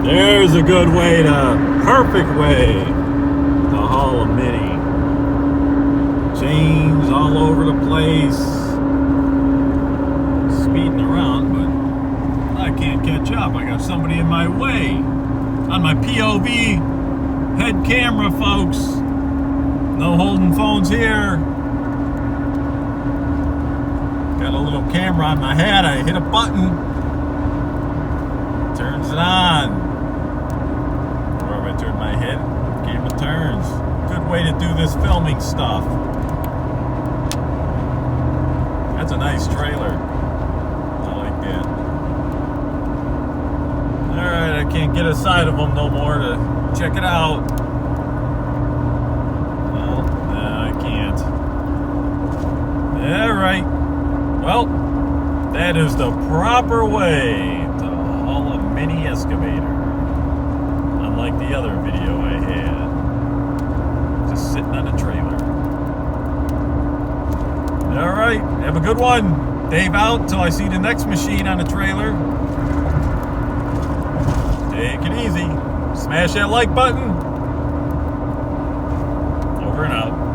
There's a good way perfect way to haul a Mini. Chains all over the place. Speeding around, but I can't catch up. I got somebody in my way. On my POV head camera, folks. No holding phones here. Got a little camera on my head. I hit a button. Turns it on. Wherever I turn my head, camera turns. Good way to do this filming stuff. That's a nice trailer. I like that. Alright, I can't get aside of them no more to check it out. Well, no, I can't. Alright. Well, that is the proper way to haul a mini excavator. Unlike the other video I had. Just sitting on a trailer. Alright, have a good one. Dave out till I see the next machine on the trailer. Take it easy. Smash that like button. Over and out.